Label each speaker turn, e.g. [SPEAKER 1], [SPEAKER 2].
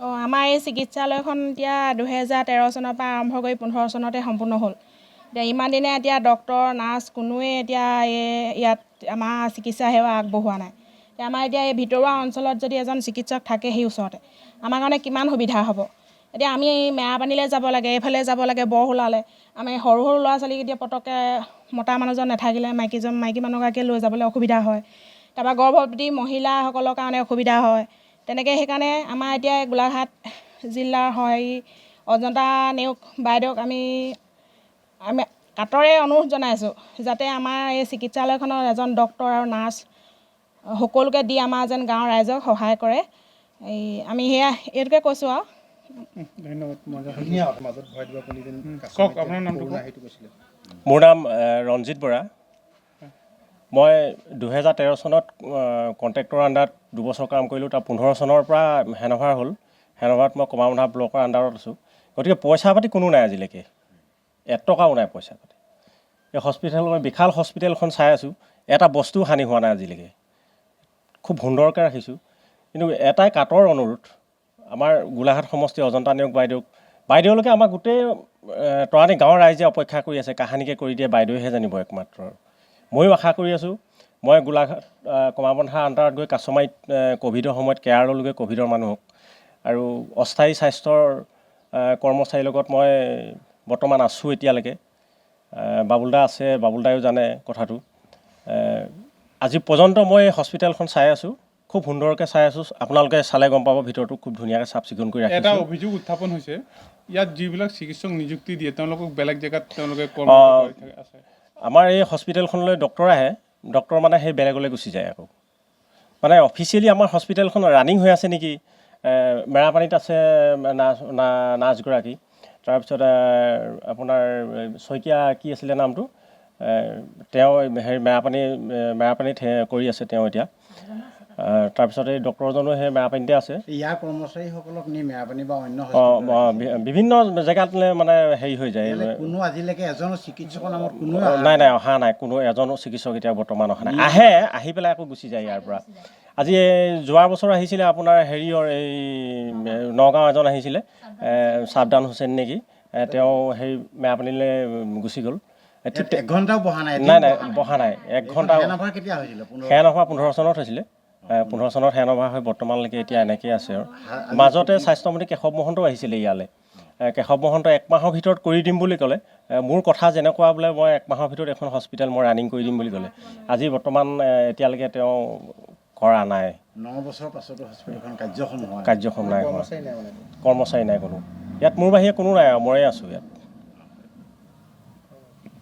[SPEAKER 1] আমাৰ এই চিকিৎসালয়খন এতিয়া 2013 চনৰ পৰা আৰম্ভ কৰি 15 চনতে সম্পূৰ্ণ হ'ল। এতিয়া ইমান দিনে এতিয়া ডক্তৰ নাৰ্ছ কোনোৱে এতিয়া ইয়াত আমাৰ চিকিৎসা সেৱা আগবঢ়োৱা নাই। আমাৰ এতিয়া এই ভিতৰুৱা অঞ্চলত যদি এজন চিকিৎসক থাকে সেই ওচৰতে আমাৰ কাৰণে কিমান সুবিধা হ'ব। এতিয়া আমি মেৰাপানীলৈ যাব লাগে, এইফালে যাব লাগে বৰহোলালৈ। আমি সৰু সৰু ল'ৰা ছোৱালীক এতিয়া পটককৈ মতা মানুহজন নাথাকিলে মাইকী মানুহগৰাকীয়ে লৈ যাবলৈ অসুবিধা হয়। তাৰপৰা গৰ্ভৱতী মহিলাসকলৰ কাৰণে অসুবিধা হয়। তেনেকৈ সেইকাৰণে আমাৰ এতিয়া গোলাঘাট জিলাৰ অজন্তা নেওগ বাইদেউক আমি কাটৰে অনুৰোধ জনাইছোঁ যাতে আমাৰ এই চিকিৎসালয়খনৰ এজন ডক্তৰ আৰু নাৰ্ছ সকলোকে দি আমাৰ যেন গাঁৱৰ ৰাইজক সহায় কৰে। আমি এইটোকে কৈছোঁ আৰু।
[SPEAKER 2] মোৰ নাম ৰঞ্জিত বৰা। মই 2013 চনত কণ্ট্ৰেক্টৰ আণ্ডাৰত 2 বছৰ কাম কৰিলোঁ। তাৰ 15 চনৰ পৰা হেণ্ডঅভাৰ হ'ল। হেণ্ডঅভাৰত মই কমাৰবন্ধা ব্লকৰ আণ্ডাৰত আছোঁ। গতিকে পইচা পাতি কোনো নাই আজিলৈকে, 1 টকাও নাই পইচা পাতি। এই মই বিশাল হস্পিটেলখন চাই আছোঁ, এটা বস্তুও হানি হোৱা নাই আজিলৈকে। খুব সুন্দৰকৈ ৰাখিছোঁ। কিন্তু এটাই কাটৰ অনুৰোধ, আমাৰ গোলাঘাট সমষ্টি অজন্তা নেওগ বাইদেউলৈকে আমাৰ গোটেই তৰাণী গাঁৱৰ ৰাইজে অপেক্ষা কৰি আছে। কাহানিকৈ কৰি দিয়ে বাইদেৱেহে জানিব একমাত্ৰ। ময়ো আশা কৰি আছোঁ। মই গোলাঘাট কমাৰবন্ধাৰ আণ্ডাৰত গৈ কাছমাৰীত ক'ভিডৰ সময়ত কেয়াৰ ল'লোগৈ ক'ভিডৰ মানুহক। আৰু অস্থায়ী স্বাস্থ্যৰ কৰ্মচাৰীৰ লগত মই বৰ্তমান আছোঁ এতিয়ালৈকে। বাবুলদা আছে, বাবুলদায়ো জানে কথাটো। আজি পৰ্যন্ত মই হস্পিটেলখন চাই আছোঁ, খুব সুন্দৰকৈ চাই আছোঁ। আপোনালোকে চালে গম পাব ভিতৰতো খুব ধুনীয়াকৈ চাফ চিকুণ কৰি ৰাখিছোঁ।
[SPEAKER 3] এটা অভিযোগ উত্থাপন হৈছে, ইয়াত যিবিলাক চিকিৎসক নিযুক্তি দিয়ে তেওঁলোকক বেলেগ জেগাত তেওঁলোকে আছে।
[SPEAKER 2] আমাৰ এই হস্পিটেলখনলৈ ডক্তৰ আহে, ডক্তৰ মানে সেই বেলেগলৈ গুচি যায় আকৌ। মানে অফিচিয়েলি আমাৰ হস্পিটেলখন ৰানিং হৈ আছে নেকি। মেৰাপানীত আছে নাৰ্ছগৰাকী, তাৰপিছত আপোনাৰ শইকীয়া কি আছিলে নামটো, তেওঁ মেৰাপানীত কৰি আছে তেওঁ এতিয়া। তাৰপিছত এই ডক্তৰজনো সেই মেৰাপানীতে আছে।
[SPEAKER 4] ইয়াৰ কৰ্মচাৰীসকলক নি মেৰাপানী বা অন্য
[SPEAKER 2] বিভিন্ন জেগাত মানে হেৰি হৈ যায়।
[SPEAKER 4] কোনো আজিলৈকে এজনো চিকিৎসকৰ নামত কোনো
[SPEAKER 2] নাই অহা নাই, কোনো এজনো চিকিৎসক এতিয়া বৰ্তমান অহা নাই। আহি পেলাই আকৌ গুচি যায় ইয়াৰ পৰা। আজি যোৱা বছৰ আহিছিলে আপোনাৰ হেৰিয়ৰ এই নগাঁও এজন আহিছিলে, চাবদান হুছেইন নেকি, তেওঁ সেই মেৰাপানীলৈ গুচি গ'ল।
[SPEAKER 4] 1 ঘণ্টাও বহা নাই?
[SPEAKER 2] নাই বহা নাই 1 ঘণ্টা।
[SPEAKER 4] কেতিয়া হৈছিলে?
[SPEAKER 2] হেণ্ডঅভাৰ 15 চনত হৈছিলে। 15 চনত হেণ্ডঅভাৰ হৈ বৰ্তমানলৈকে এতিয়া এনেকৈ আছে। আৰু মাজতে স্বাস্থ্যমন্ত্ৰী কেশৱ মহন্তও আহিছিলে ইয়ালৈ। কেশৱ মহন্ত 1 মাহৰ ভিতৰত কৰি দিম বুলি ক'লে। মোৰ কথা যেনেকুৱা বোলে মই 1 মাহৰ ভিতৰত এখন হস্পিটেল মই ৰানিং কৰি দিম বুলি ক'লে। আজি বৰ্তমান এতিয়ালৈকে তেওঁ কৰা নাই।
[SPEAKER 4] 9 বছৰৰ পাছতো হস্পিটেলখন কাৰ্যক্ষম নাই,
[SPEAKER 2] কৰ্মচাৰী নাই কোনো। ইয়াত মোৰ বাহিৰে কোনো নাই আৰু ময়ে আছোঁ ইয়াত।